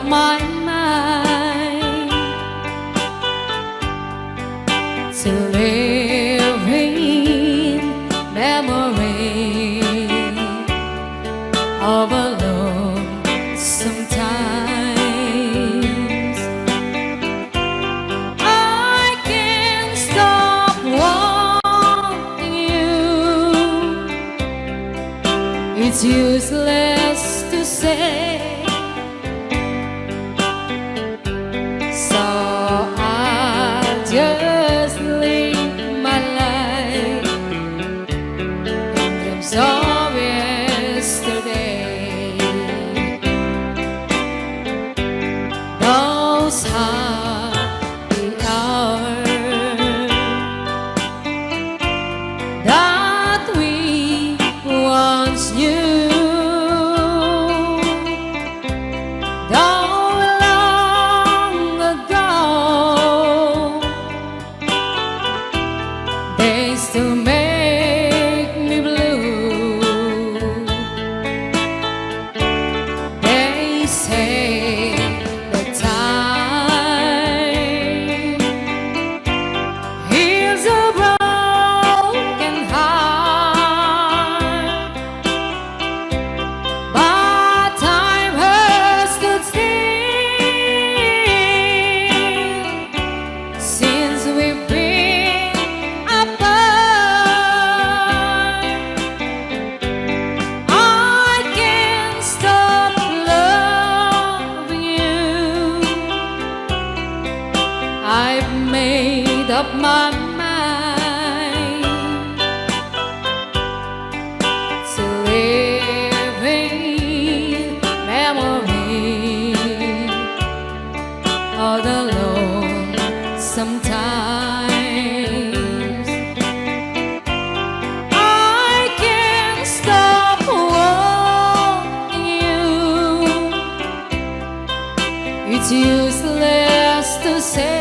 my mind to live in memory of a lonesome times. I can't stop wanting you. It's useless to say. Just live my life in dreams of yesterday. Those happy hours that we once knew. To make me blue. They say the time heals a broken heart, but time has stood still since we've been apart. I've made up my mind to live in memory of the lonesome times. I can't stop wanting you. It's useless to say.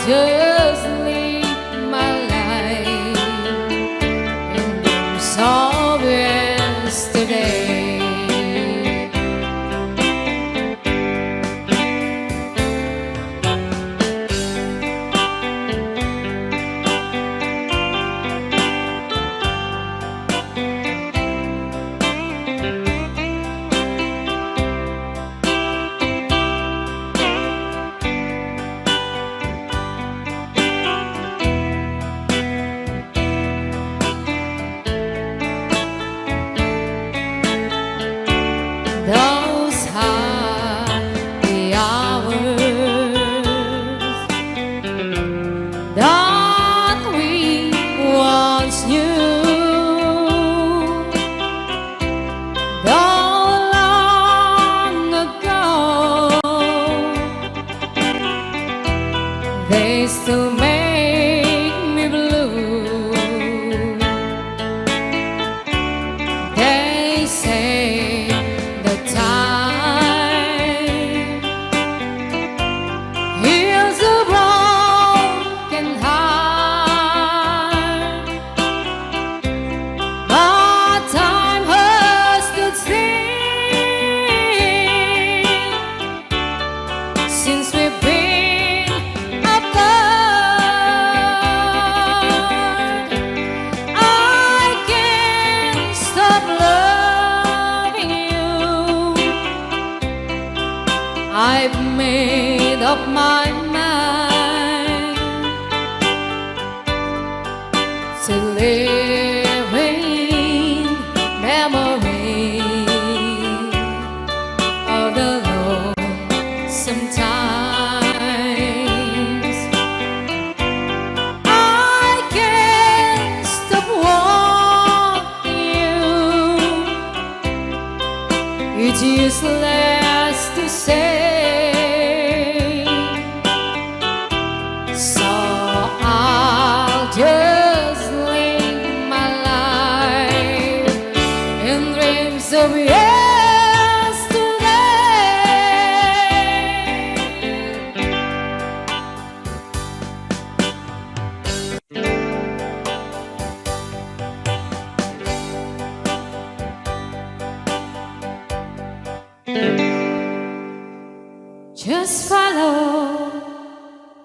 Just live my life in dreams of yesterday. Those happy hours that we once knew, though long ago, they still make me blue. They say the time heals a broken heart, but time has stood still since we've been apart. I can't stop loving you. I've made up my mind to live in memory of the lonesome times. I can't stop wanting you. It's useless to say. So I'll just live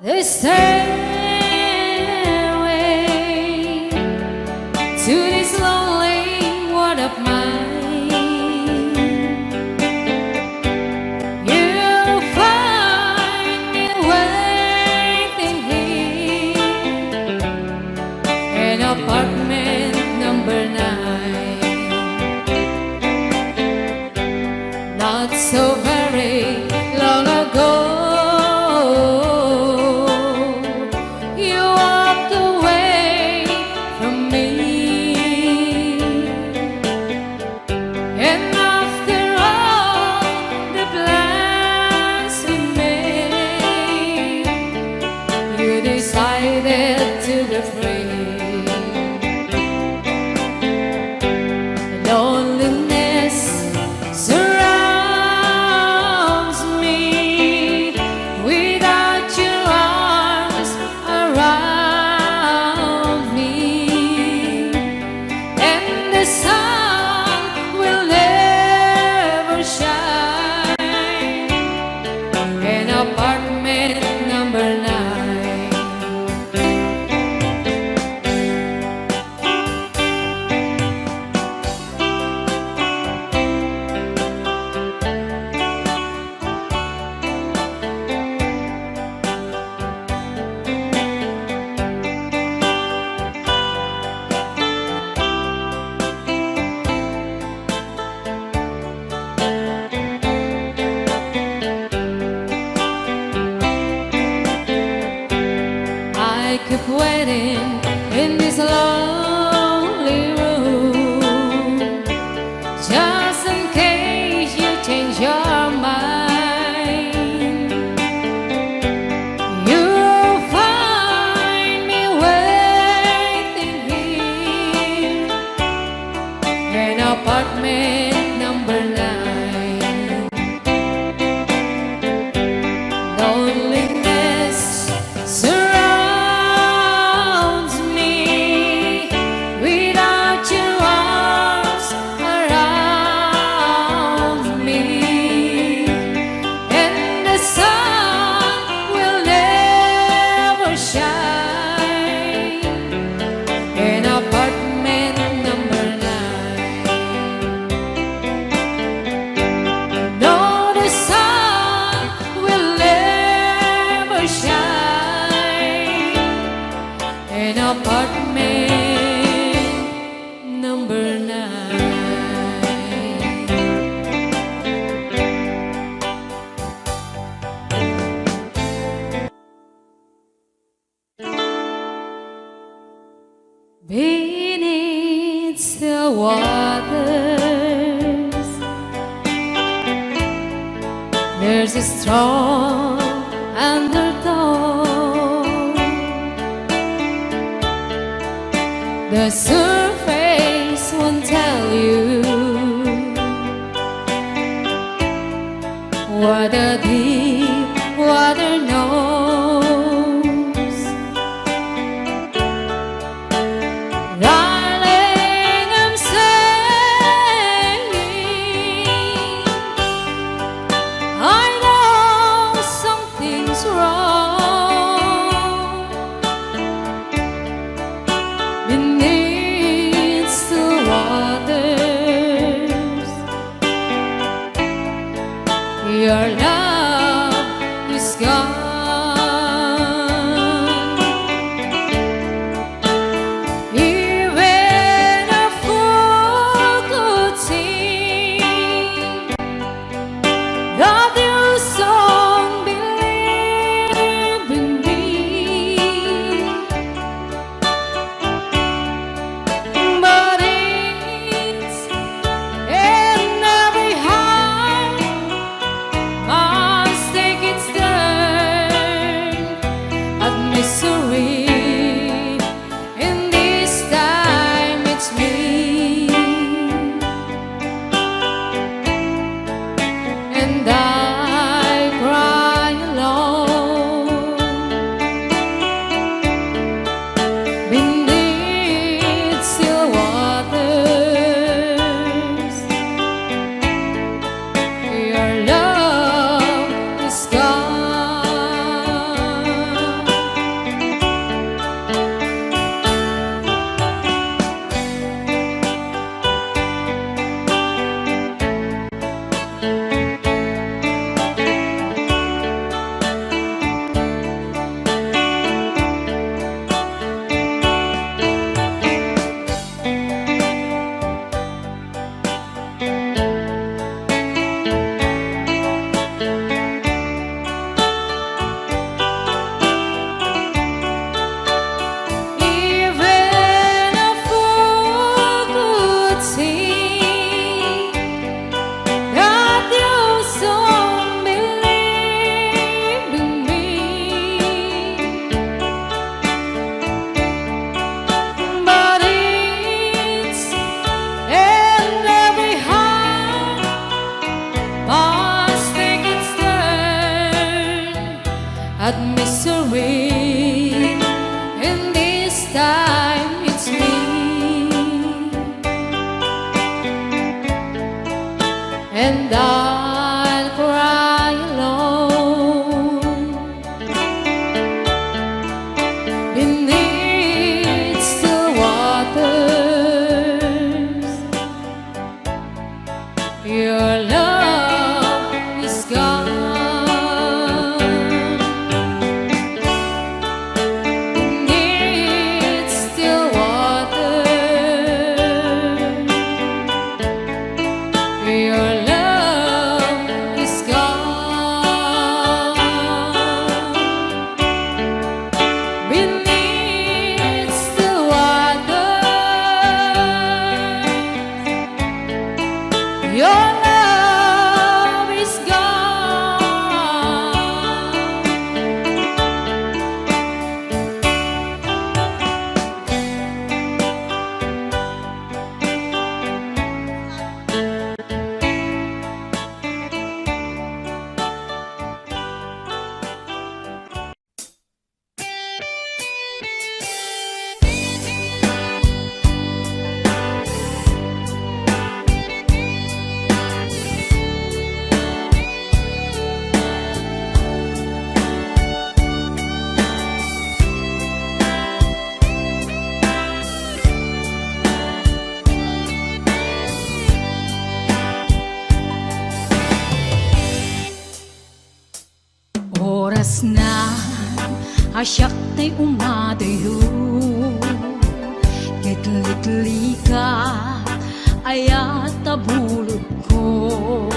the stairway to this lonely world of mine. You'll find me waiting here in apartment number 9. Not so very long ago, you walked away from me, and after all the plans we made, you decided to be free. Loneliness surrounds me without your arms around me, and the sun will never shine in apartment number 9. I keep waiting in this lonely room, just in case you change your mind. You'll find me waiting here in apartment number 9. Loneliness surrounds me without your arms around me, and the sun will never shine in apartment number 9. No, the sun will never shine in apartment number 9. Beneath the waters, there's a strong undertow. The surface won't tell you what the deep water knows. Darling, I'm saying I know something's wrong beneath the waters. Your love at misery, and this time it's me, and I'll cry alone beneath still waters. Your love is gone beneath still waters. Your love is gone beneath still waters. Your love is Oras na asyak ta'y umadayo, kitlit-li ka ayat tabulod ko,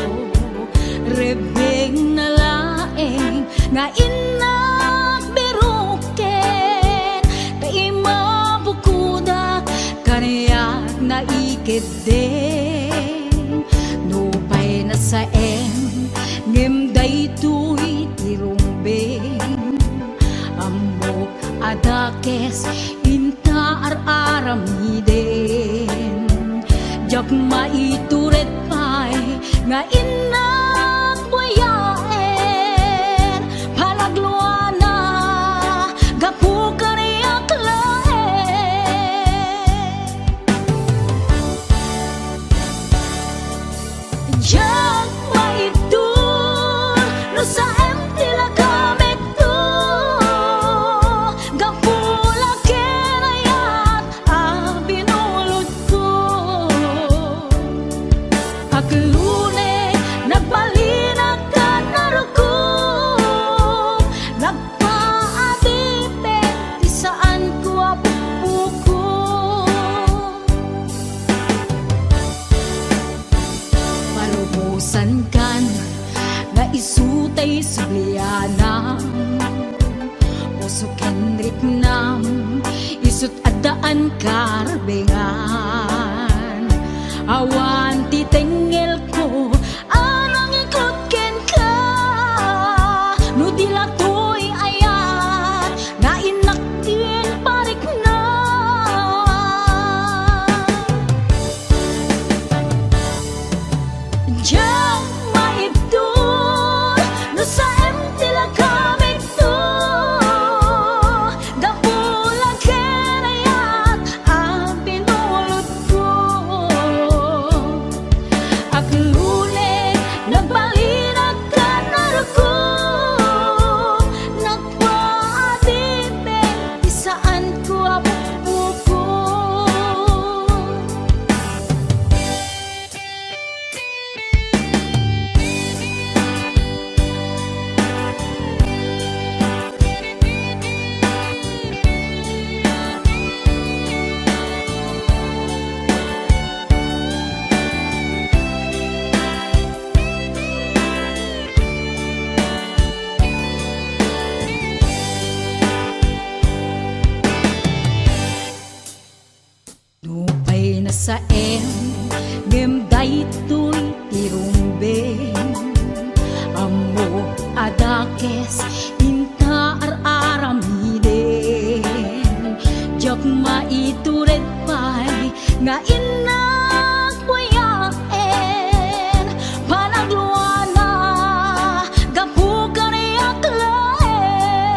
rebeng na laeng nga inak beruken, kay mabukudak kanayak na ikideng, nupay na saen ngem daytoy tirumbeng, amok adakes inta ar-aramiden, jak maituret pay nga inak buyaen, palagluana gapu kaniyak laen, jak maitur no sa empty la kamek to, gapula kenayat binulod ko, aglune nagbalinag ka naruko, nagpaadipe di saan ko apupuko, palubusan kan nga isutay sublianam, puso kenrik nam isut adaan karbengan, awan titengel ko anang ikot ken ka, no dilatoy ayat na inaktin parik na, jak maibdol no sa empty la kamek to, gapula kenayat binulod ko, aglune nagbalinag ka naruko, nagpaadipe di saan ko apupuko. Nupay na saen ngem daytoy tirumbeng, amo adakes inta ar-aramiden, jak maituret pay nga inak buyaen, palagluana gapu kaniyak laen,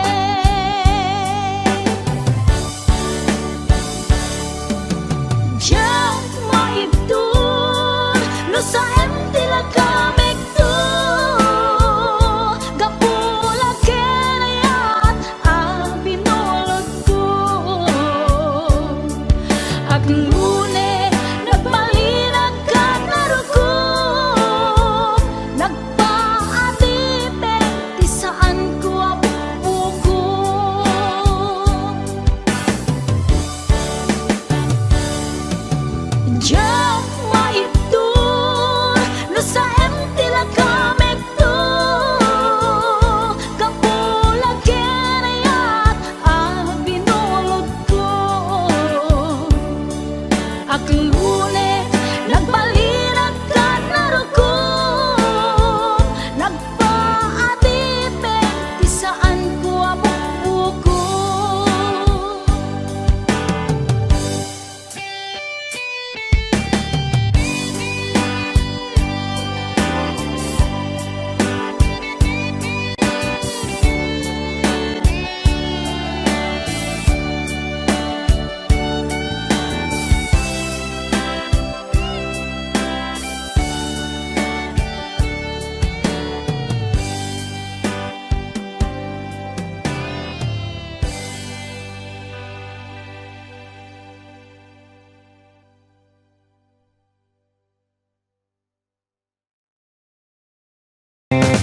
Piling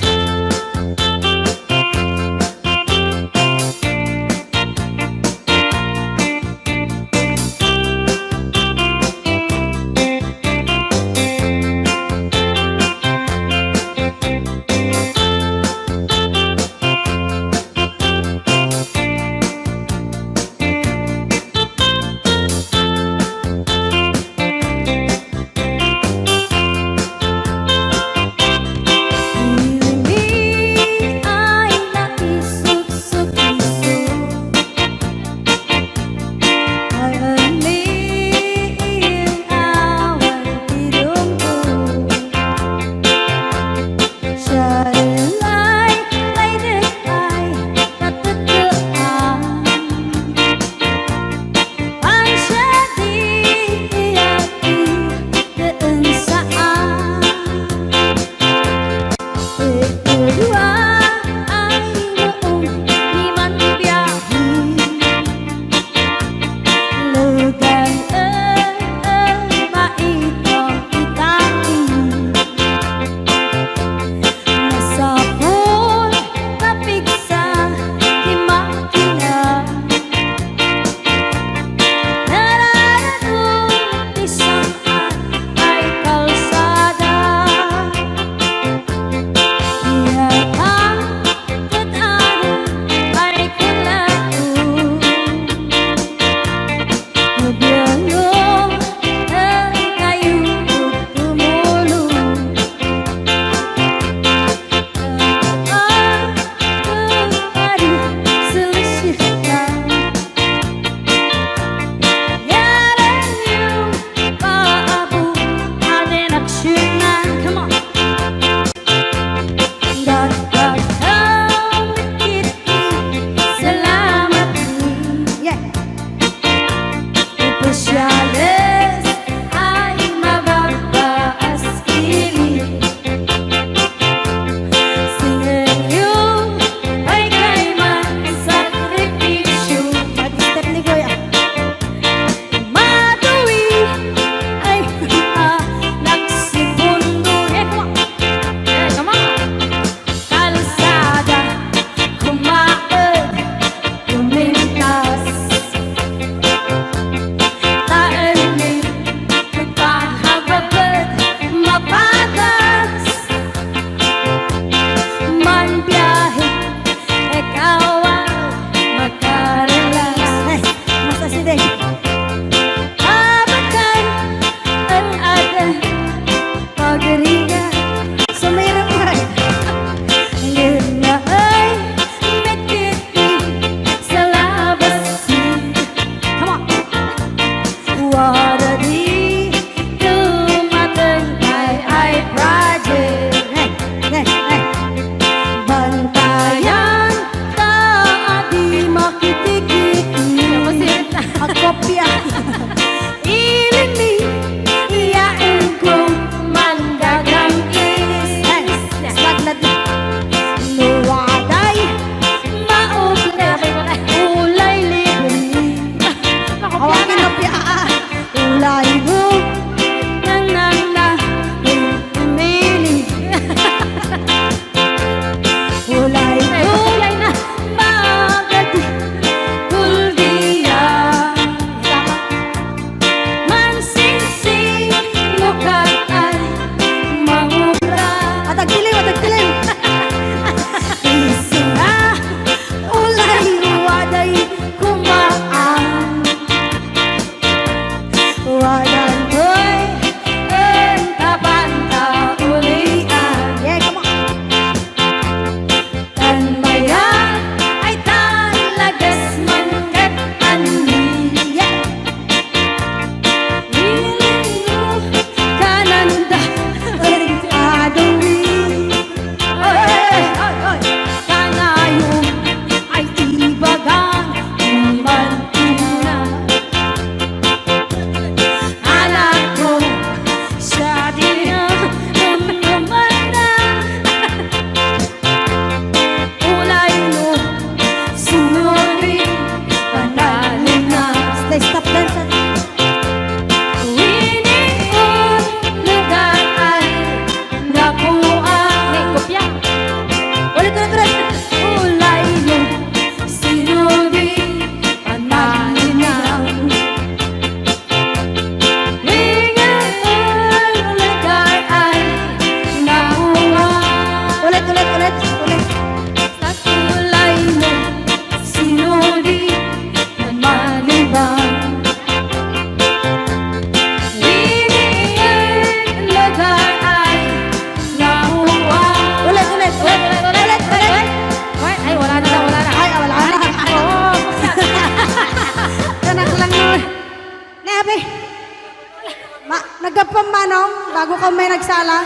bago ka may nagsala.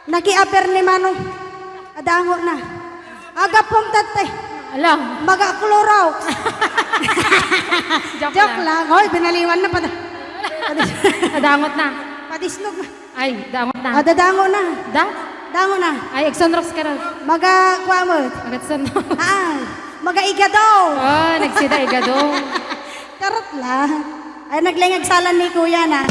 Nakiaper ni Manong. Adango na. Aga pong tate. Alam. Mag-akluraw. Joke lang. Hoy, binaliwan na. Dadangot na. Padisnog na. Ay, dangot na. Dadango na. Da? Dango na. Ay, Exonrox ka rin. Maga-kwamot. Exonrox. Mag-aiga daw. Oh, nagsida igado. Karot lang. Ay, naglingagsalan ni Kuya na.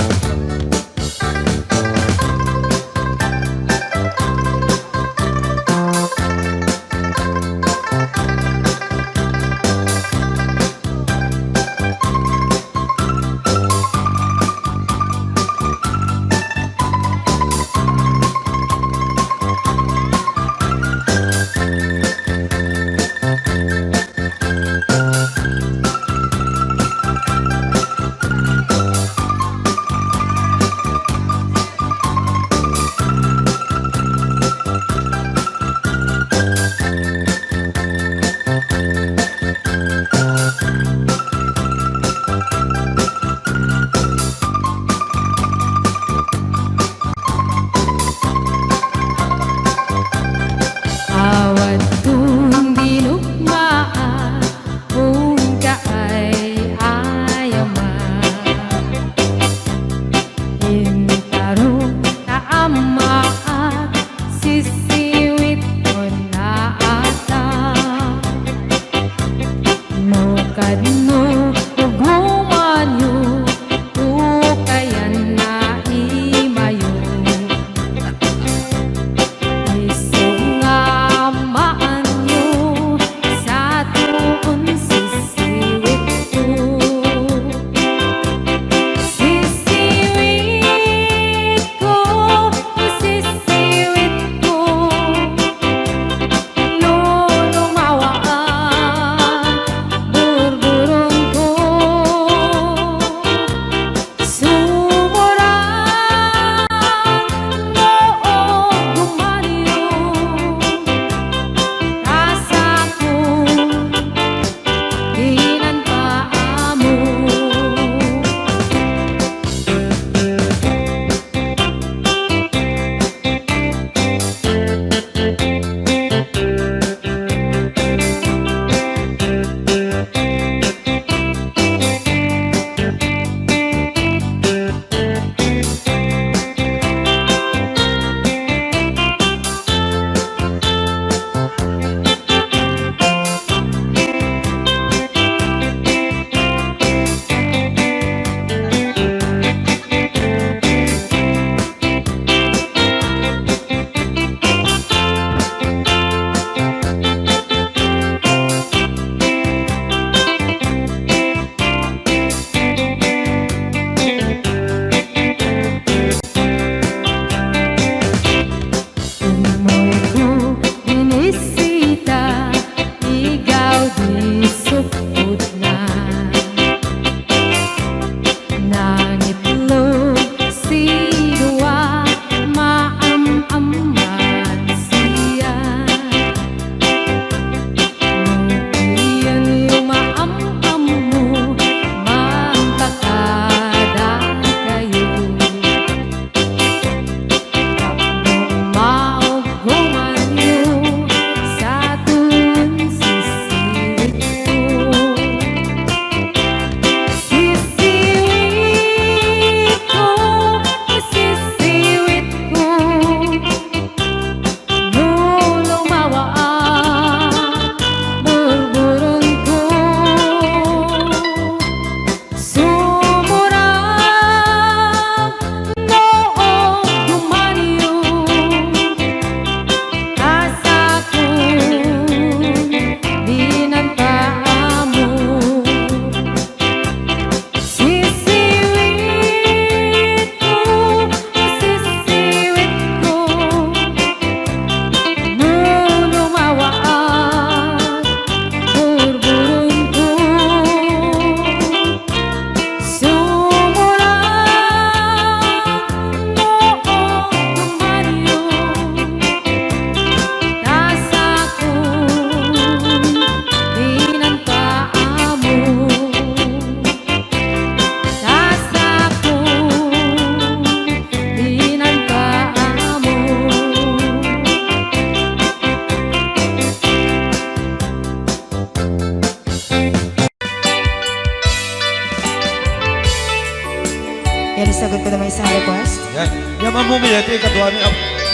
Sagot ko na may isang request. Yan. Yan mamumili. Ito yung katuwa niya.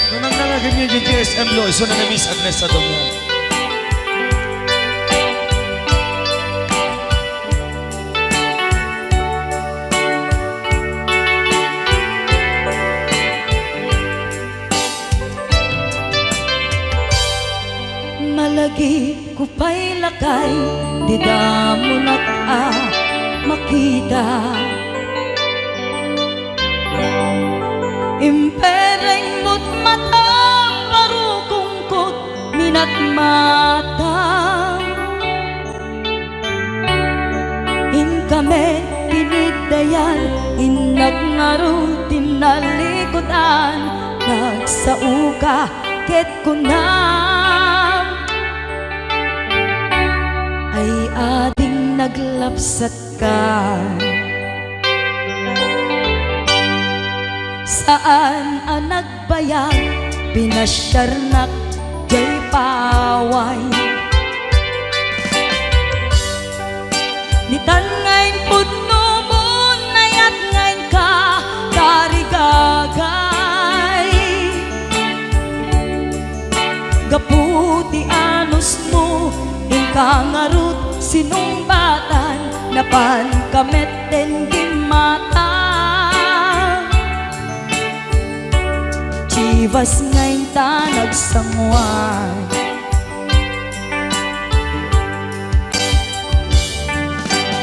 Nung nangangagan niya yung GSM lo, iso na na-miss Agnes sa dong yan. Malagi ko pa'y lakay, di da mo makita. Impereng mo't matang parukungkot minat mata. In kami pinidayan, inagnaro tinalikutan, nagsauka ket kunam ay ating naglapsat ka. Saan ang nagbayag, pinasyarnak jay paway. Nitan ngayon pudno mo, nayat ngayon ka karigagay. Gaputi anos mo, ingkangarut sinumbatan, napan kamet den gimata. Chivas ngayon ta nagsangwan,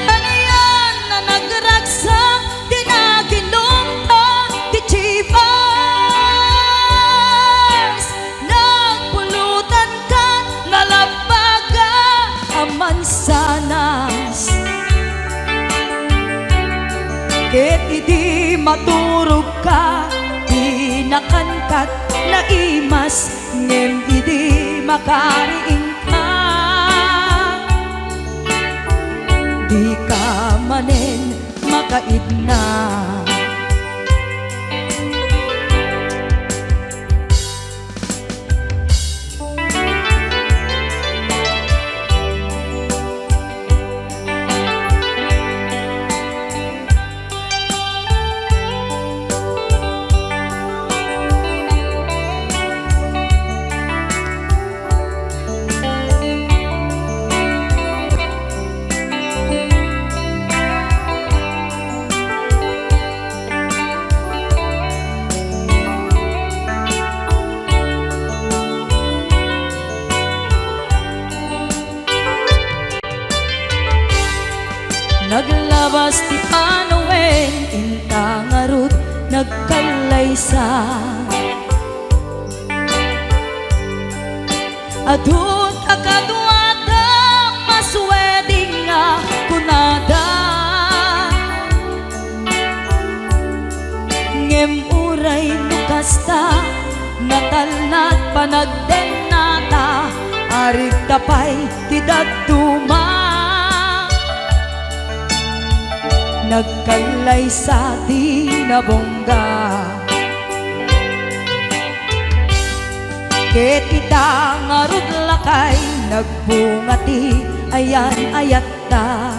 ano yan na nagragsak, di na ginumta, di Chivas. Nagpulutan ka, nalabaga, aman sanas. Ket idi maturog ka, nakankat na imas, ngem idi makariing ka. Di ka manen makaidna. Naglabas ti Panawen, intangarut nagkalaysa. Adun akaduada, masweding nga kunada. Ngem uray nukasta, natalnat panagdenata, arig tapay ti daduma. Nagkalay sa di nabongga, ket ita ngarud lakay, nagbungati ayan ayat ta.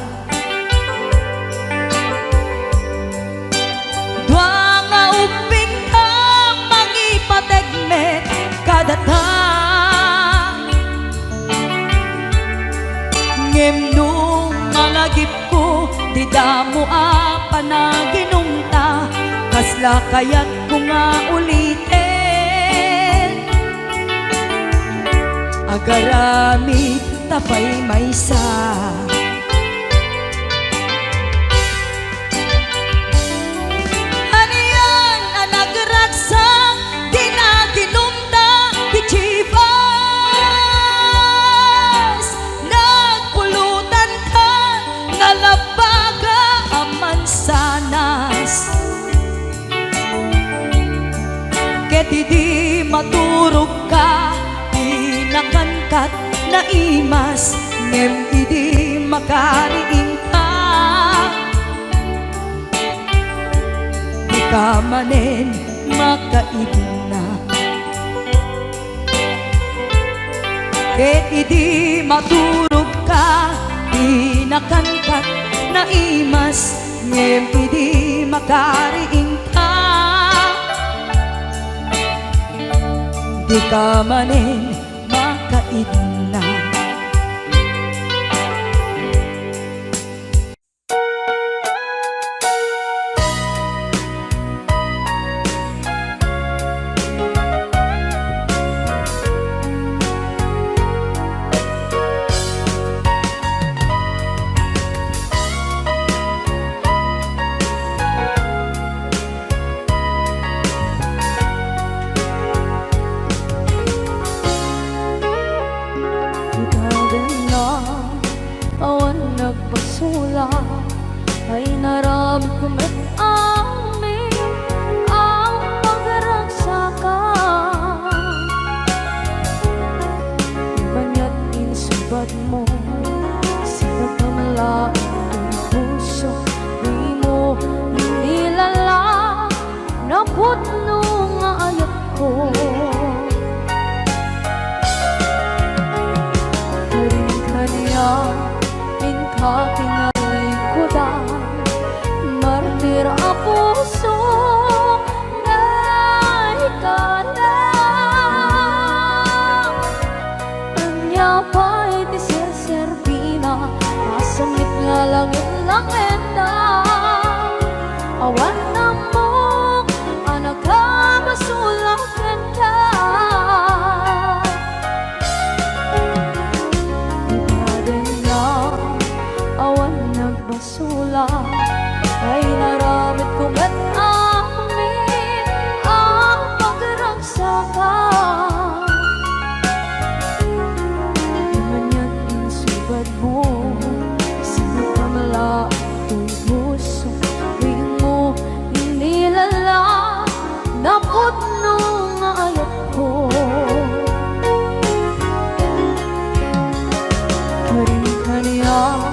Dua nga uping ka, mangipategmet kadata. Ngem nung malagip ko, di damo panaginungta, kasla kayat ko nga ulitin. Agarami tapay maysa, ano yan ang nagragsak, di na ginumta, di Chivas. Nagpulutan ka, nalabaga, aman sanas. Ket idi maturog ka, di nakankat na imas, ngem idi makariing ka. Di ka manen makaidna, ket idi maturog ka, di nakankat na imas, ngem idi makariing di ka maning makaidna. Nagpasula ay naramit ko met amin ang pagragsakan. Ibanya't insubad mo sinagkamalain ang puso, di mo inilala na putno nga ayat ko. Karin-kanya kakinalikudan, martir ang puso na ikalang. Anya pa'y di serservina, masamit nga langit langenda. Awan na mo, anak ka masulakan ka. Sula ay naramit ko at amin ang pagragsakan. Di man yan insubad mo sinagkamala ito'y puso, di mo inilala na putno nga ayat ko. Karin-kanya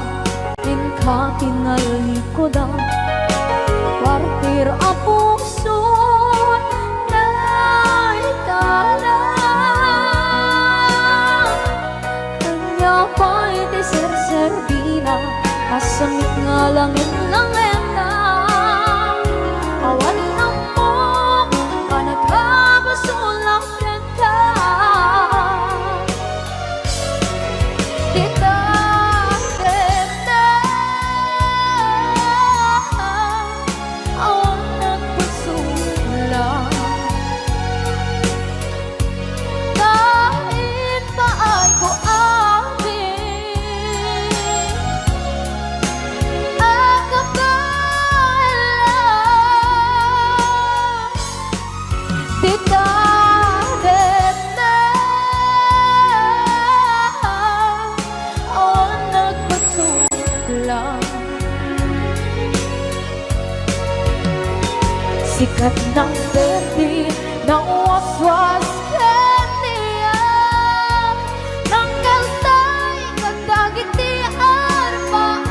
kakinalikudan, partir ang puso na ikalang. Kanya pa'y di serservina, kasamit nga langit langenda. Awan na mo, panagkabasulakan ka. Kita sikat ng berde ng waswas kaniya, ng kaltay kagdagit di arbaan.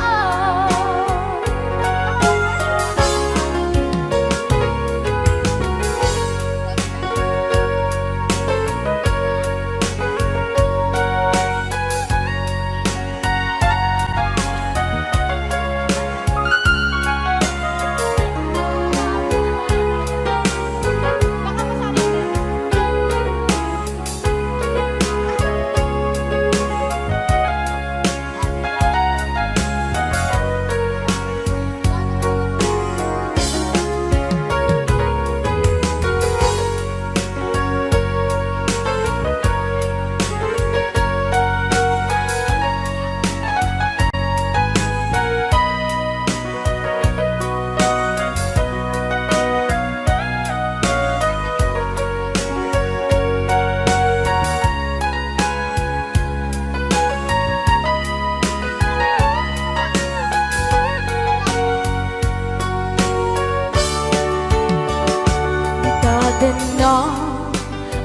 Na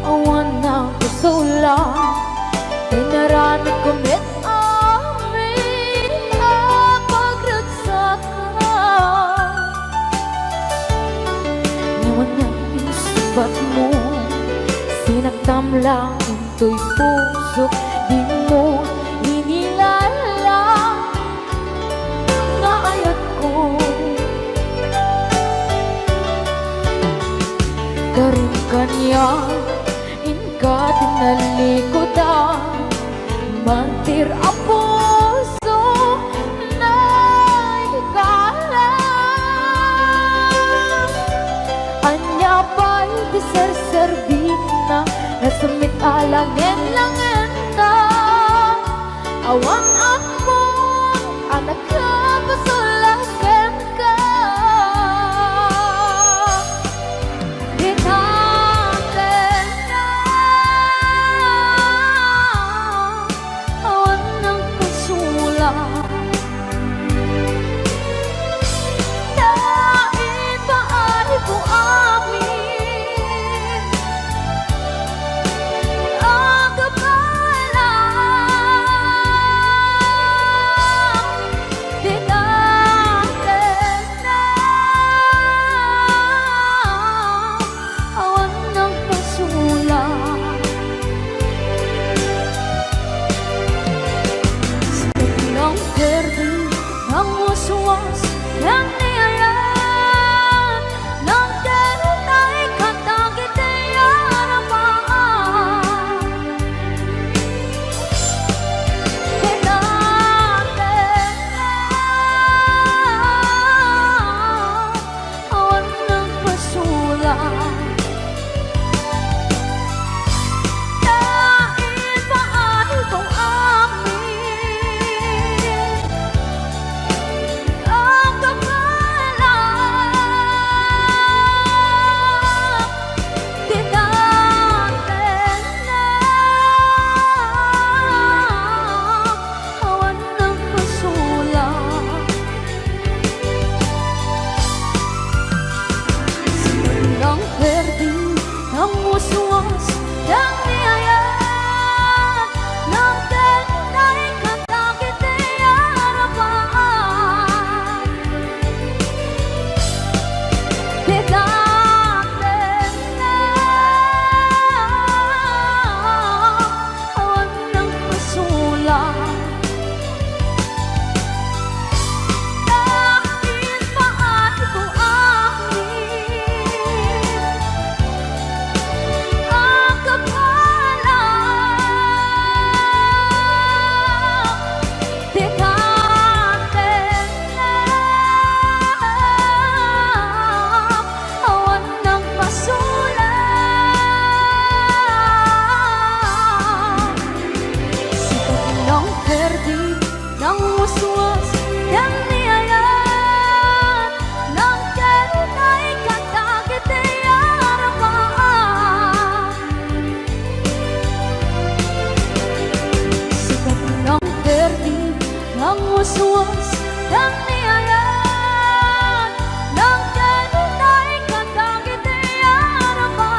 awan na kusula ay naramit ko met amin ang pagragsakan. Nawan na insubat mo sinagtam lang ito'y puso, di mo inilala nga ayat ko. Karin kanya in ka likodan mantir ang puso na ikalang anya pa'y di serservin na nasamit alangin-langin na awan ako anak ka pasulakan ka hinaten na awan ng pasulat dahil ba ay buamin ang kapalang dinaten na awan ng pasulat ng verde ng waswas ng niyayan ng denay katagit ay aramaan dinaten na awan ng pasulat dahil ba ay buamin ang kapalang dinaten na awan ng pasulat ng perde ng waswas ng niyayan ng denay katagit ay arapan dinaten na awan ng pasulat dahil ba ay buamin ang kapalang dinaten na awan ng pasulat sikat ng verde ng waswas ng niyayan ng denay katagit ay arapan sikat ng verde ng waswas ng niyayan ng denay katagit ay arapan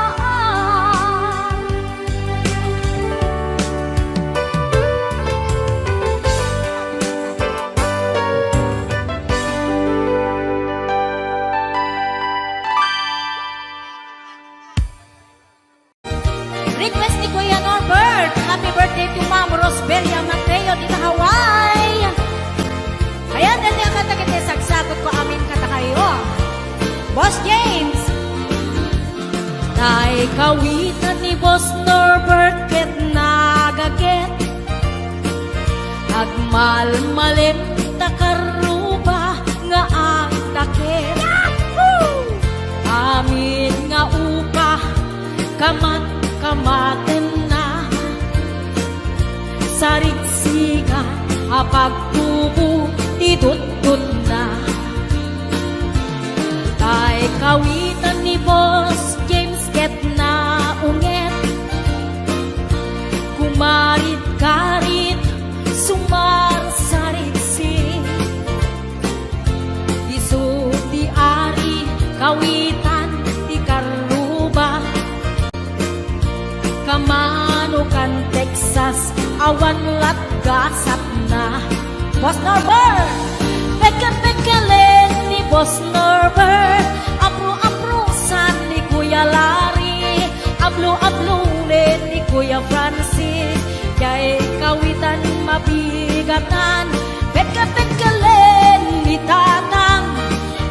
Request ni Kuya Norbert. Happy birthday to Ma'am Rosbelia Mateo di Hawaii. Ayan, dali ang katakit sagsagot ko amin kata kayo. Boss James. Tay kawitan ni Boss Norbert ket nagaget. Agmalmalin takaruba nga ang takit. Amin nga upa kamaten na sarigsiga apagtubo idutut na tay kawitan ni Boss James ket na unget kumarit-karit sumar sarigsi isu di ari kawitan di karuba kamanukan Texas awan lat gasat na Boss Norbert peke-pekelen ni Boss Norbert apro-aprosan ni Kuya Larry ablo-ablulen ni Kuya Francis kay kawitan mabigatan peke-pekelen ni Tatang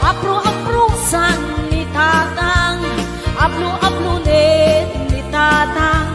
apro-aprosan ni Tatang ablo-ablulen ni Tatang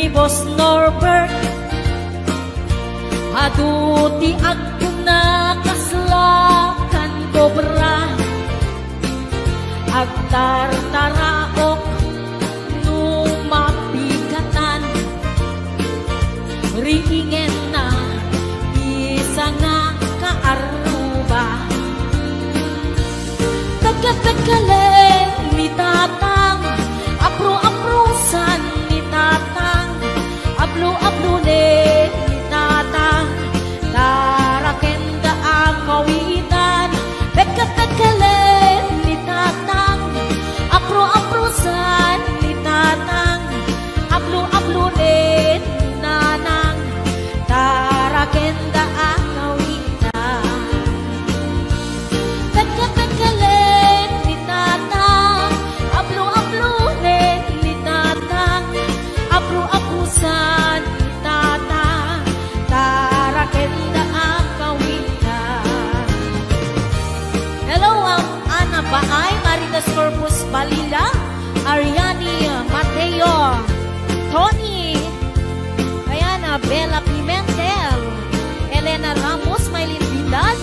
ni Boss Norbert. Aduti ako na kaslakan kobra, agtartaraok nung mapigatan. Riingen na isa nga kaaruba, tagkatagkalen ni tatang, apro-aprosan ni tatang, ablo-ablone ni tatang, tarakenda ang kawitan. Tagkatagkalen ni tatang, apro-aprosan ni tatang, ablo-ablone ni nanang, tarakenda ang kawitan. Tagkatagkalen ni tatang, ablo-ablone ni tatang, abro-abrusan ni tatang, tarakenda ang kawitan. Hello, Ana Baay, Maritas Corpus Balila, Ariani Mateo, Tony, Ayana Bella Pimentel, Elena Ramos, Maylin Vidal,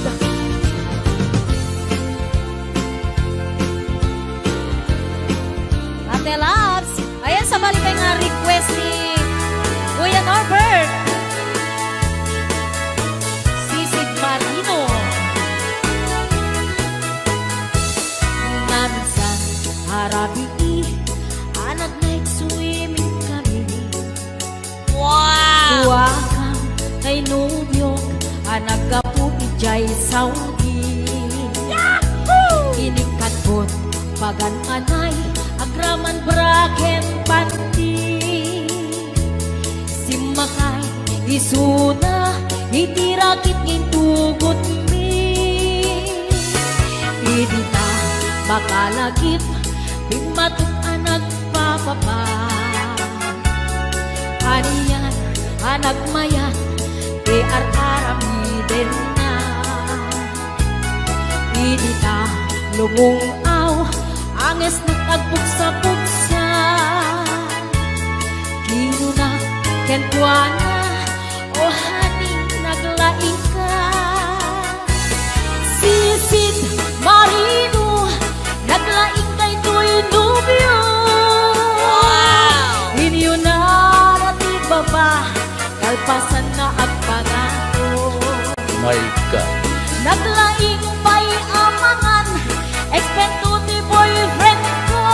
Ate Labs. Ayan, sa balik nga request ni Kuya Norbert, Sisid Marino. Naminsan harabi anak naik swimming kami. Wow! Tuwakang kay Nubyok, anak kapu ijay Saudi. Yahoo! Inikatbot pagan anay, agraman braken panti. Simakay isuna, itirakit ngintugot mi. Idita bakalagip, bimatuk anak papapa. Haniyan anak mayat, arami din na. Idita lumong aw, anges nagtagbuksa-buksa. Kino na kentuana, o haning naglaing ka. Sisid Marino, naglaing kay Toy Nubio. Wow! Inyo na rati baba, kalpasan na agpangako. My God. Naglaing pa'y amangan, eksperto ni boyfriend ko.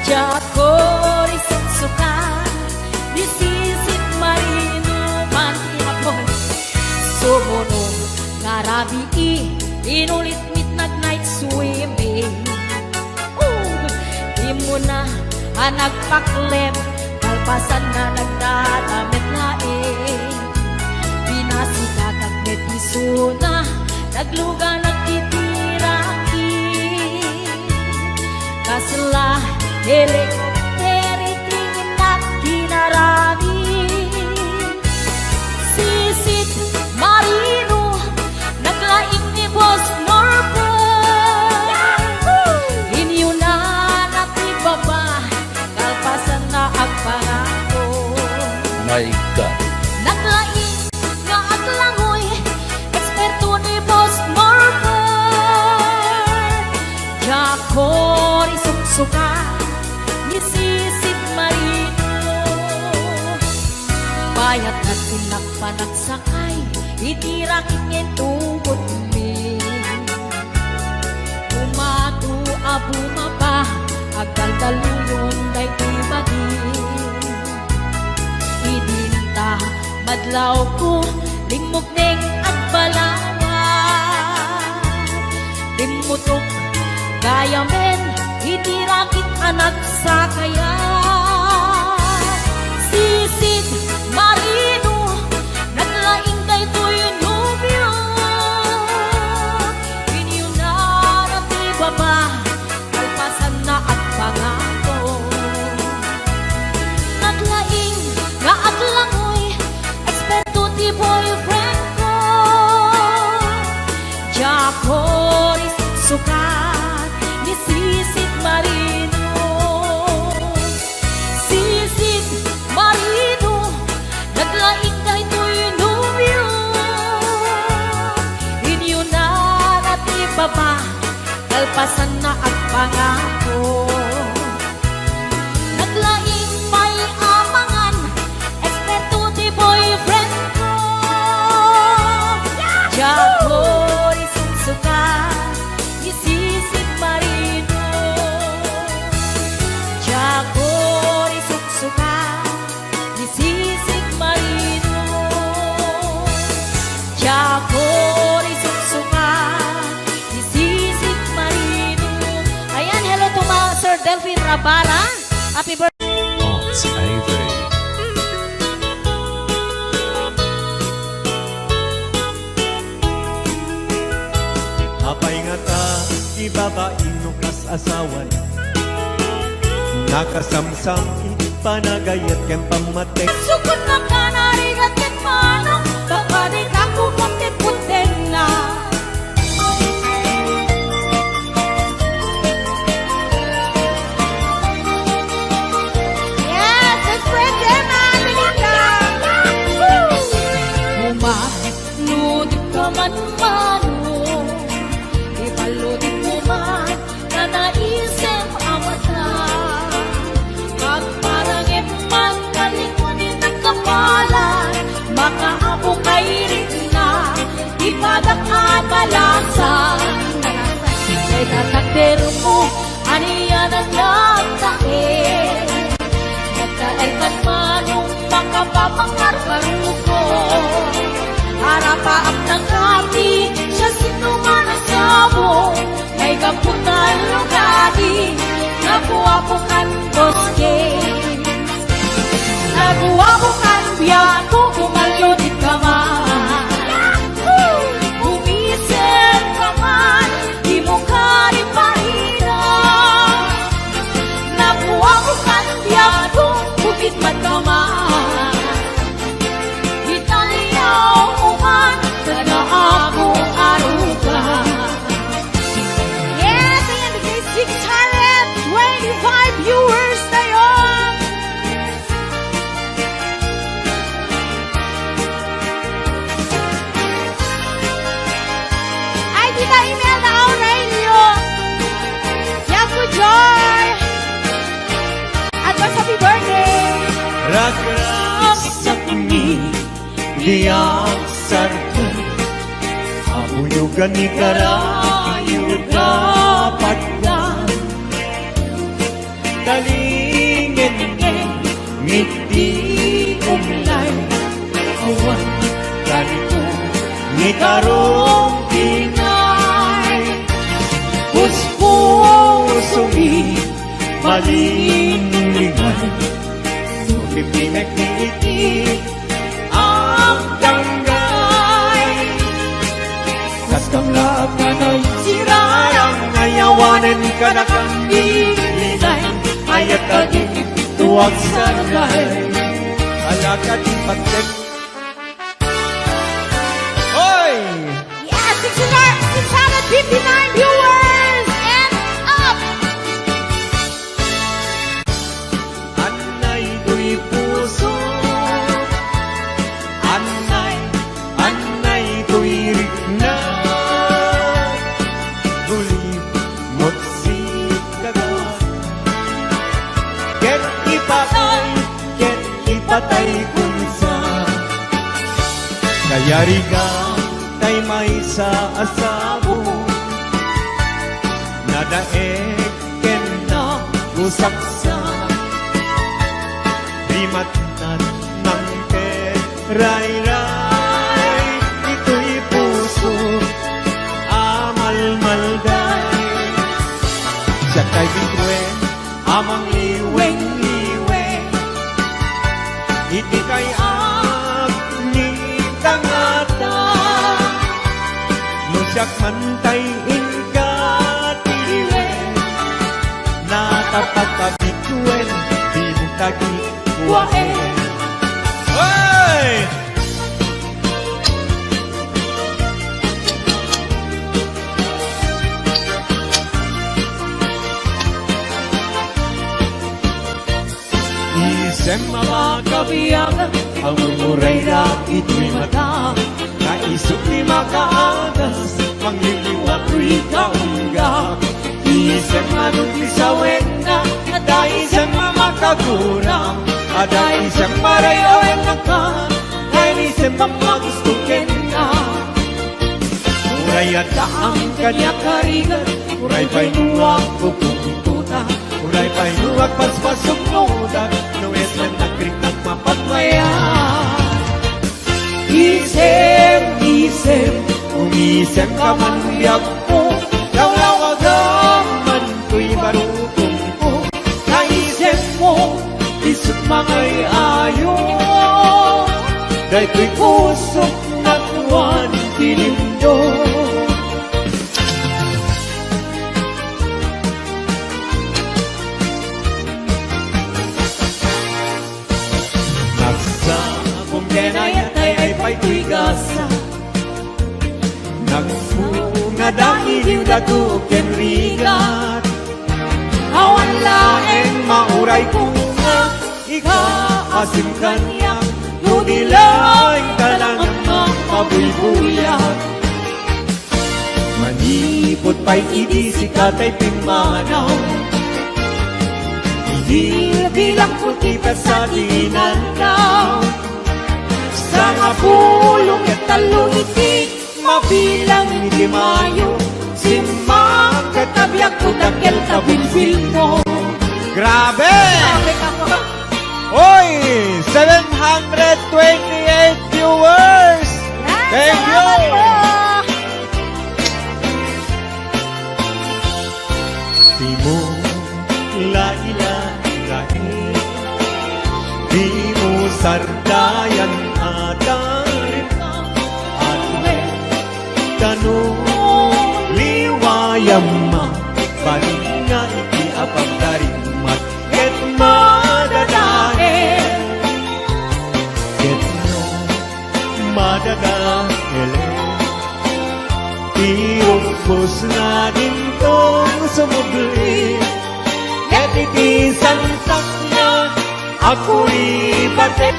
Jako risip suka, disisit Marino man ako. Sumunod ngarabi inulit midnight night swimming. Di mo na nagpaklem, kalpasan na nagdadamit laing. Pinasikat at netisuna, nagluga nagtitiraki. Kasla helikopteri tingin at kinarami. Sisit Marino, naglaing ni Boss Norbert. Inyo na natibaba, kalpasan na agpangako. My God. Naglaing nga aglangoy, eksperto ni Boss Norbert. Jako risuksuka, ni Sisid Marino. Bayat na tinakpanagsakay, itirakit ngin tubod mi. Umatu abumaba, agdaldaluyon day tibagi. Idinta madlaw ko, limog neng agbalawa. Dimutok gaya men, itirakit anak sa kaya. Sisid Marino, naglaing kay Toy Nubio. Inyo na natibaba, kalpasan na at pangako. Naglaing nga aglangoy, eksperto ti boyfriend ko. Jako risuksukat, ni Sisid Marino. Happy birthday. Hans Avery. Apay nga ta, ibabain no kas asawan. Nakasamsam, panagayat ken pamatek. Sukot na ka narigat ket manong, baka di ka kumunti-puntin na. Yes, it's birthday man, Belinda! Umaludit ka man mano, ibaludit mo man na naisip awat na. Pag parang man kalingunin ng kapalan, makaabo kay rin na, ipadakad malasan. Kay tatakder mo, aniya na nagtae. Nagtae man manong makapapangar-parugo. Harapaap ng kati, siya sinuman ang sabo. May kapunan lugadi, nakuha ko kan boske. Nakuha ko kan biyato, kumalunit ka man. Umisip ka man, di mo ka rin mahina. Nakuha ko kan biyato, bukit man ka man. Italiyaw mo man, kada ako aruga. Yes, ayan, nagay 625 viewers na yun. Ay, Tita Imelda Aurelio. Yaku Joy. Advance happy birthday. Ragras sa kini, liyak sarkan. Auyugan ni karayo dapat lang. Talingin ngiti umlay. Awan kanto ni karong pinay. Puspusungi malinglingan. Pipimek ni iti ang danggay. Kas kamlaag ka na'y sirarang ayawanan ka na kang ilinay. Ayat ka di tuwag saragay. Alaka di pagkat. Hoy! Yes, 659 viewers and up. Anay do'y puso. Anay do'y rikna. Gulit mo't si kagat. Ket ipatay kunsa. Kaya riga tay may sa asabo. Nadaek ken na usaksa. Rimatnan ng ray-ray. Ito'y puso amal-malday. Siya kay bitwen amang liweng-liweng. Iti kay agni tangata. Nusyak mantay ingkatiwen. Nakapagkabitwen bintagi waen. Hey! Isem mga kabiyagan, ang umuray na ito'y mata. Naisip ni makaagas, mangliliwat ko'y kaunggak. Isem anong isawin na, ada isem makagurang. Ada isem marayawen na ka, ay isem mamagustukin na. Uray at ang kanya karigan, uray pa'y nuwag kukututa. Uray pa'y nuwag paspasok nuda, nuwes man nagkrik nagmapatmaya. Isem, umisem ka man biyak mo. Lawlawag man ko'y barutong ko. Naisem mo, isut mangay ayo. Dahil pusok na tuwan tilindo. Nagsa kung denayatay ay pa'y gasa. Nagpunga dahil yung datukin rigat. Awan laeng mauray kong nga ikaasim kanyang nunilay talang ang mabuybuyan. Manipot pa'y idisi katay pimanaw. Hindi bilang putita sa dinanaw. Sa nga pulong at talong iti mabilang hindi mayo. Simang katabyak ko dakil tabilbil mo. Grabe! Sabi ka po. Oy! 728 viewers! Thank you! Salamat po. Di mo lailay, di mo sardayan adarin at may tanong liwayam ma balik nga iti apagdarin mat ket madadael ket no madadael tiumpos na din tong sumubli ket iti santak na ako'y batek.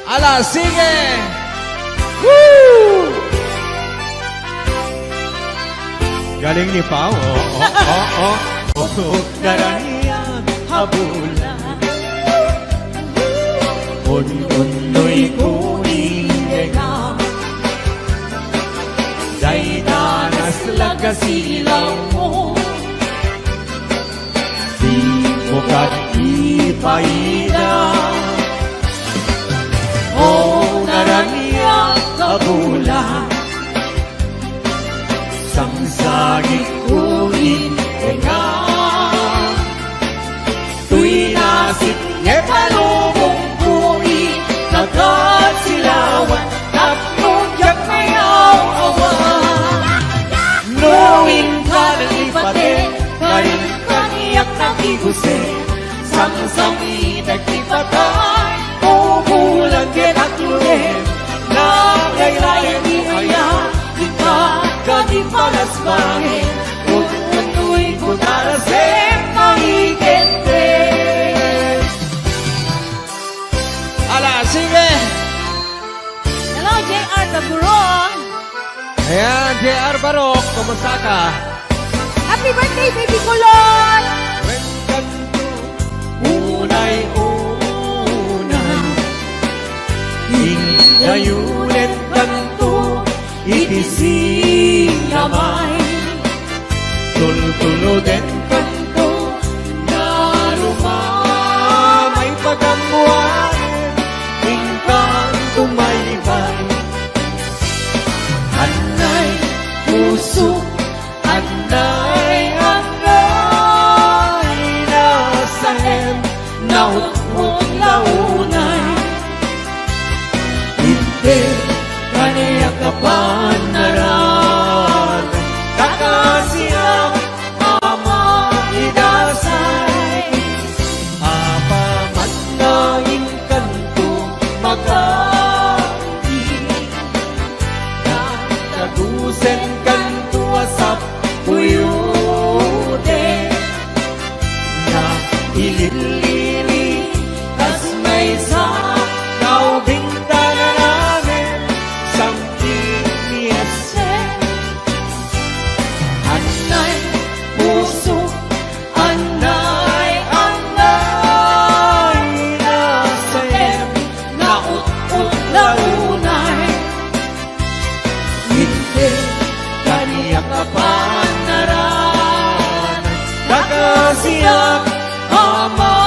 Ala, sige! Woo! Galing ni Pao. Daranian habulan. Un-unoy ko ilega. Day danas lagasilaw mo. Di mo ipaida. Oh, naranian habulan. Sangsagit ko ilega. Tuy nasip e palubong bui nagkasilawan tapnudyak mayaw awan. Knowing ka ng ipate karin kaniyak ng iguse sang-sang inagtipatay umulan kinakluhin nagaylayan di aya di ka kanipalas bangin utu'y kutarasem mahigente. Ala, sige! Hello, JR Taburon. Ayan, JR Barok, kumusta ka? Happy birthday, baby kulon! When kanto unay-unay hingayunet kanto itising namay tultuludet kanto narumamay pagamuan hingkang tumaybay anay puso anay nasahem naut-ut launay hindi kaniya kapan naran kakasiyang ama idasay apamat na inkanto magati nagtagusen kanto asap puyude na ililili tas may sa kaubing tanananin samting niyase anay puso anay nasayem naut-ut launay hindi kaniyak kapanaran kakasiyang ama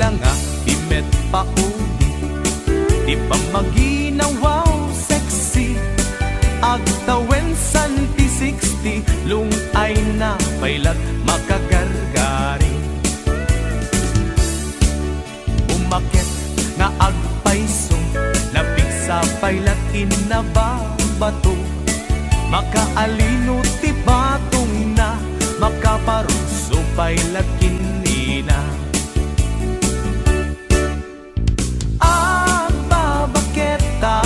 lang nga imet pa uli di pa maginawaw sexy agtawen santi 60 lung ay na pailat makagargari umakit nga agpaisong napigsa pailat inababato makaalino ti batong na makaparuso pailat kinina babaketa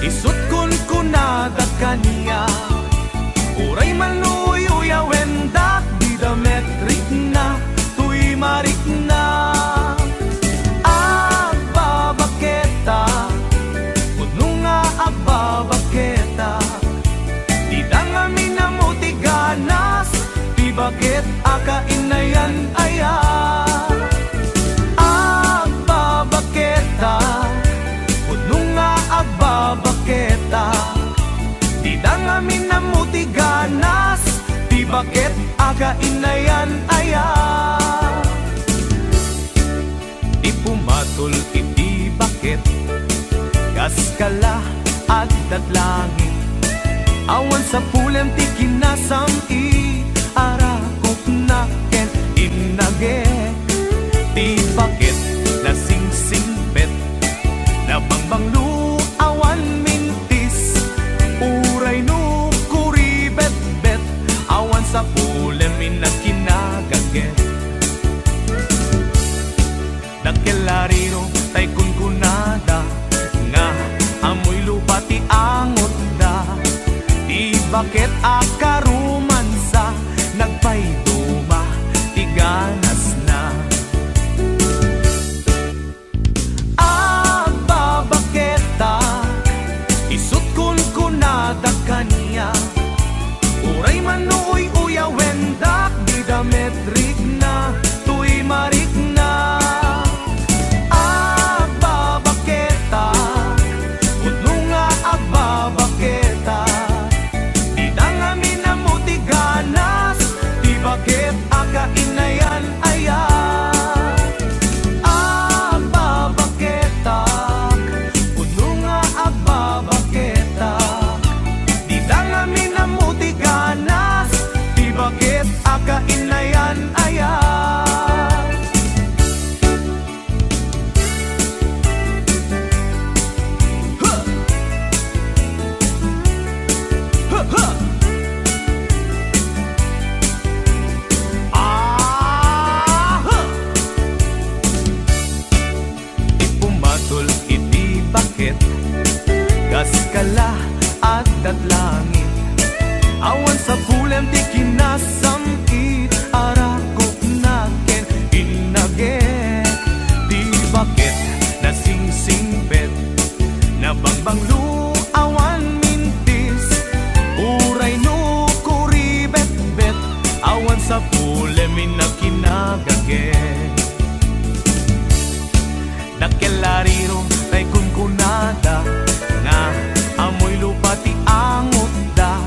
isut kun kunada kaniya uray maluyo wendak di da metrik na tuy marik na babaketa kuno nga babaketa di da nga minamuti ganas di bakit aka inayan aya babaketa di da nga minamuti ganas di bakit aga inayan aya di pumatol iti bakit gas kala agdat langit awan sa pulem ti kinasam i arakok na ken inage di bakit nasingsingpet na bangbanglu awan mintis uray no kuribet-bet awan sa pulem inakinagaget nakelariro tay kunkunada nga amoy lupa ti angot da di bakit akarumansa nagpayduma ti ganas na isut kun kunada kaniya uray manuoy uya wendak di da metrik na tuy marik na babaketa kuno nga babaketa di da nga minamuti ganas di bakit aka inayan aya babaketa kuno nga babaketa di da nga minamuti ganas di bakit aka inayan aya ipumatol iti bakit gas kala agdat langit awan sa pulem ti kinasam it arakok na ken inage di bakit nasingsingpet na bangbanglu awan mintis uray no kuribet-bet awan sa pulem inakinagage nakelariro tay kunkunada nga amoy lupa ti angot da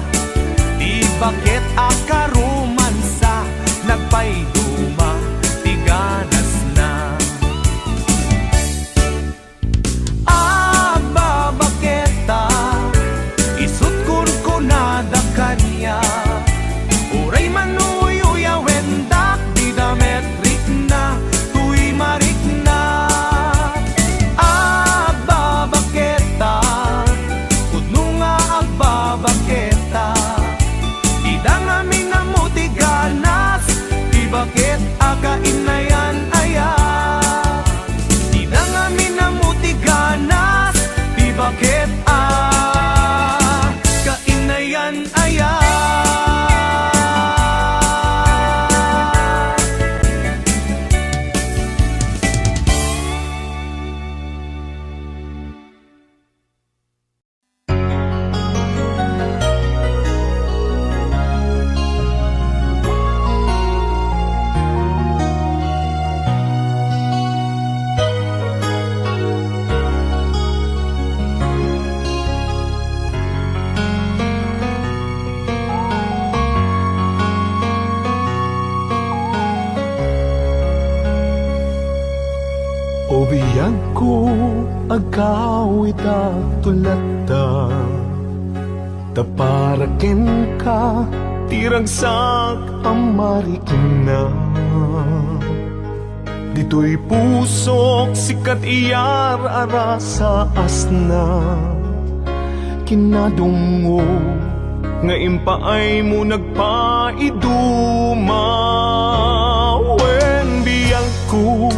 di bakit akarumansa nagpayduma ti ganas na babaketa isut kun kunada kaniya uray manuyo wendak di da metrik na tuy marik na babaketa kuno nga babaketa di da nga minamuti ganas di bakit aka inayan aya di da nga minamuti ganas di bakit aka inayan aya biyang ko agawid tulata taparaken ka tiragsak amarikin na dito'y pusok sikat iyar ara sa asna kinadungo nga impaay mo nagpaiduma wen biyang ko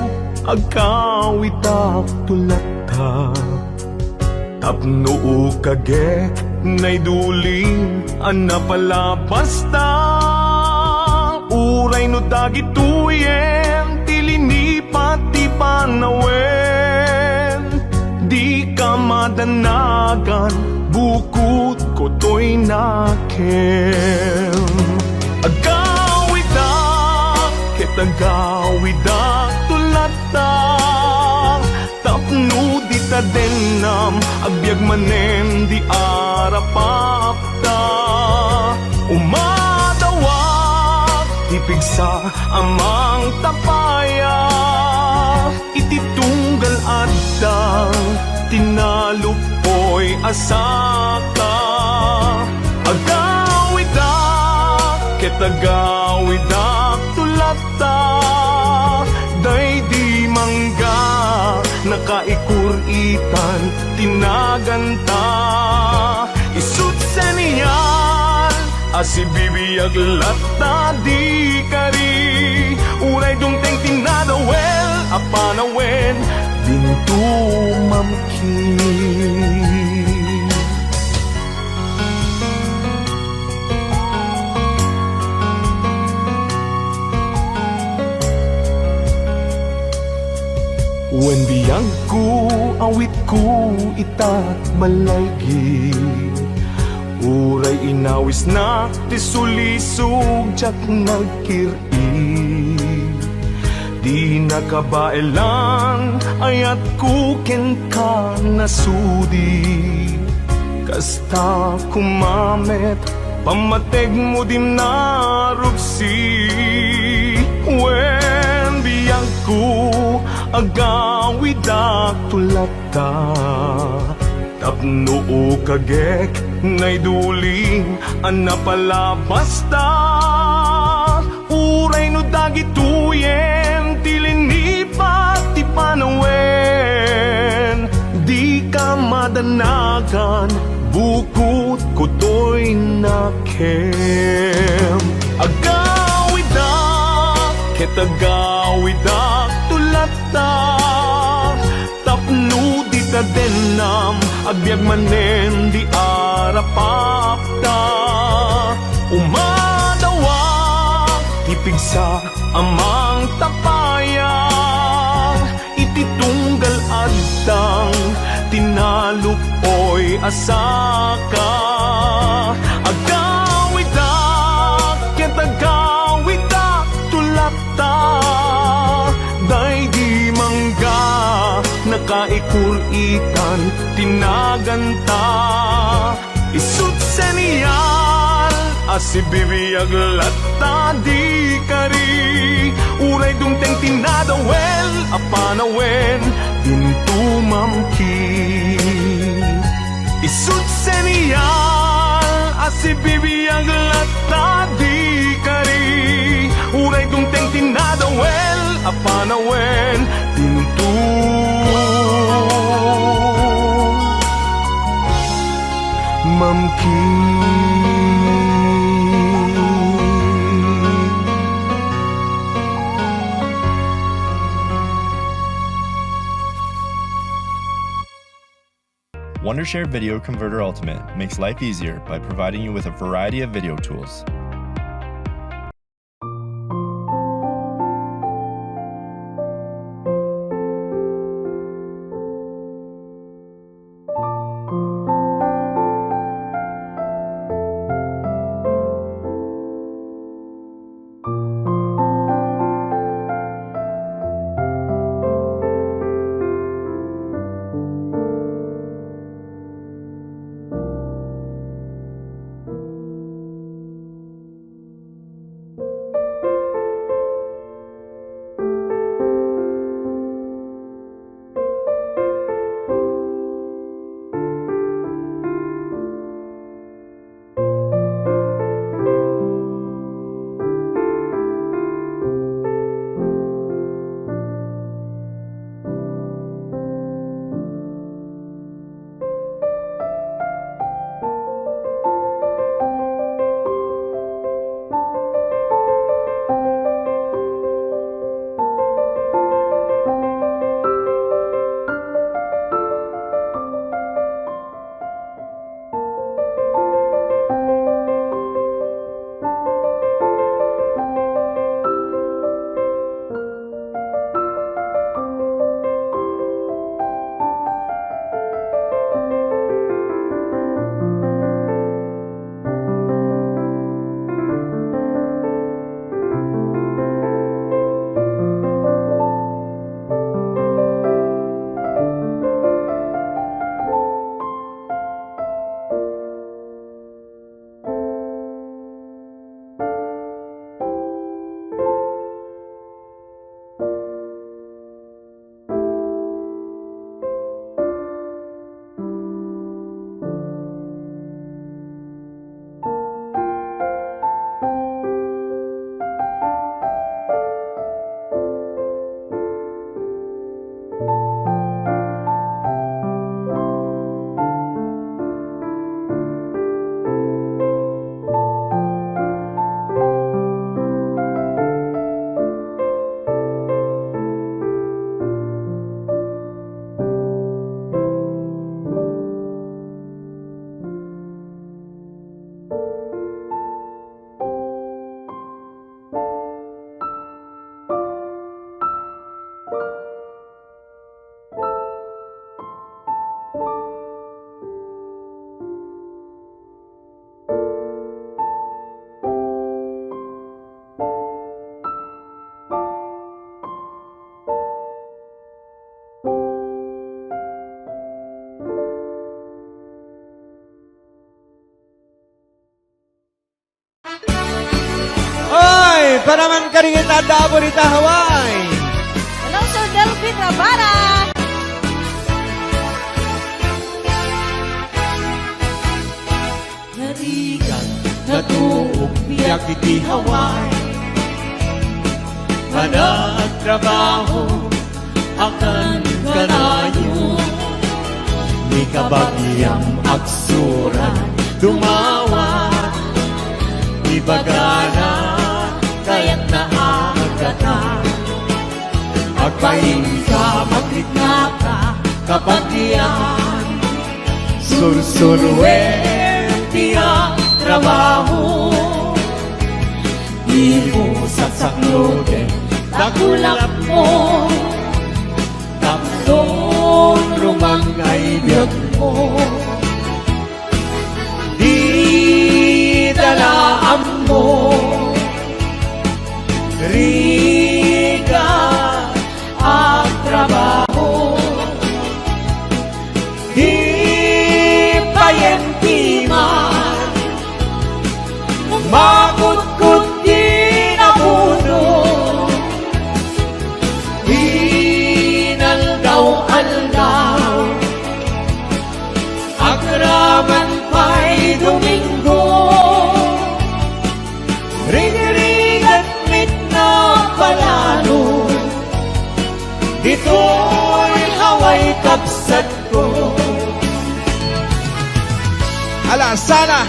agkawita tulata tapno kage nay duling ana pala basta uray no dagituyen tilini pati panawen di ka madanagan bukod ko to'y nakem agawida kitagawida tulata tapno di ta denam agbyag manen di arapapta umadawag tipigsa amang tapaya ititunggal adang tinalupoy asaka agawida kitagawida tulata day di mangga nakaikuritan tinaganta isut sa niyan asibibiyag lata di kari uray dungteng tinadawel apanawen dintu mamkin wen biyang ko awit ko itat malaygi uray inawis na tisulisog jak nagkiri di nakabailan ayat kuken ka nasudi kasta kumamet pamateg mo dim narupsi wen biyang ko agawida tulata tapno kagek ngay duling ana pala basta uray no dagituyen tilini pati panawen di ka madanagan bukod ko to'y nakem agawida kitagawida tulata tapno di ta denam agbyag manen di arapapta umadawag tipigsa amang tapaya ititunggal adang tinalupoy asaka agawida kitagawida tulata day di mangga nakaikuritan tinaganta isut sa niyal asibibiyag lata di kari uray dungteng tinadawel apanawen dintu mamkin isut sa niyal asibibiyag lata di kari uray dungteng tinadawel apanawen dintu Wondershare Video Converter Ultimate makes life easier by providing you with a variety of video tools. ringit at Dabo Rita Hawaii. Hello, Sir Delvin Rabara. Narigan, natuog, biyak iti Hawaii. Managtrabaho, akan kanayo. Di kabagyang aksuran, dumawat. Di bagana, kaya't naagatan. Agpahin ka, magkita ka, kabagyan. Sursurwen, tiyang trabaho. Di mo sasakloden, nakulap mo. Tapton, rumangay biyag mo. Di dalaan mo. Riga ang trabaho. Di payentiman. Makut-kut di nabuno. Hinaldaw-aldaw. Akraman pa'y Domingo. Ring-ringat mit na palalo. Dito'y haway kapsat ko. Ala, sana.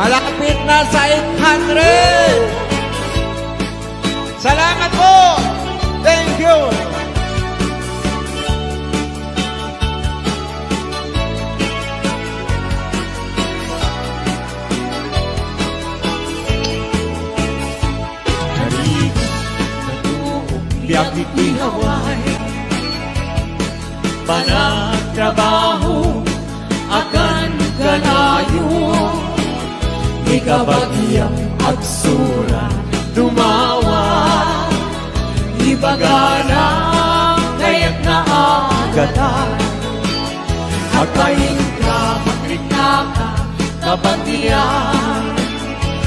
Malapit na sa 800. Salamat po. Thank you. Biyak iti Hawaii. Panagtrabaho, akan kanayo. Di kabagyang agsura, dumawa. Di bagana, kaya't naagatan. Agpahin ka, magrita ka, kabagyan.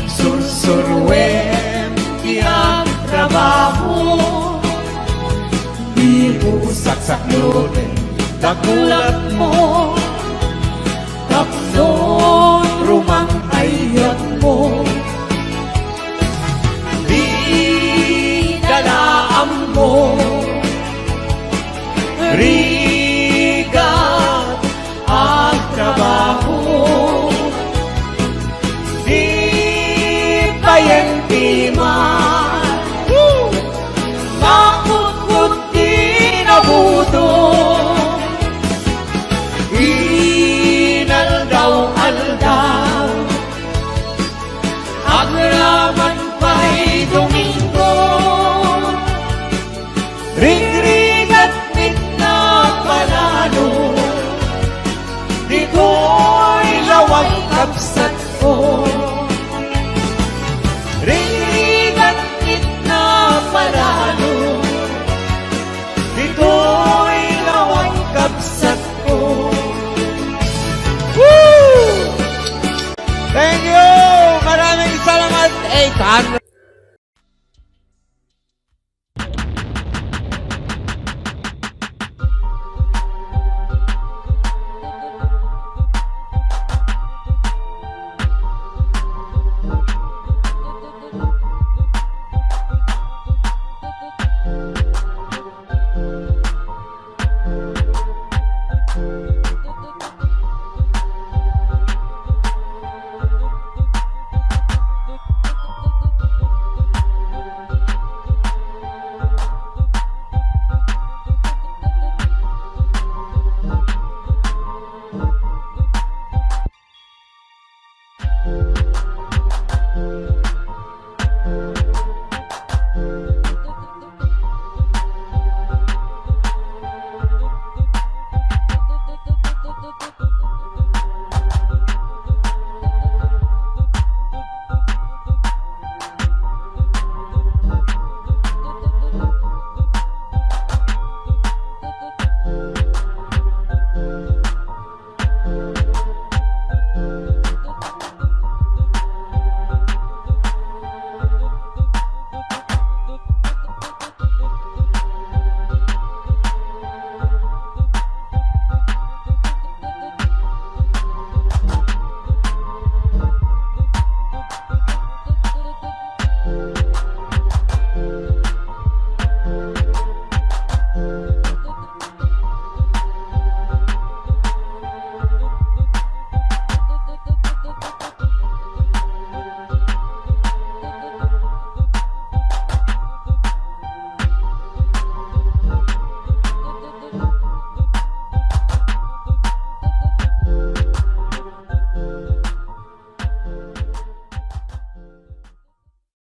Sursurwen, tiyang trabaho. Di mo saksakloden, dakulat mo. Tapnon, rumang ayat mo. Di dalaan mo. Rigat ang trabaho. Di payentiman. Makut-kut di nabuto. Inaldaw-aldaw. Agraman pa'y Domingo. Ring-ringat mit na palalo. Dito'y lawag kapsat ko. Ring-ringat mit na palalo. Dito'y lawag kapsat ko. Woo! Thank you. Maraming salamat. 800.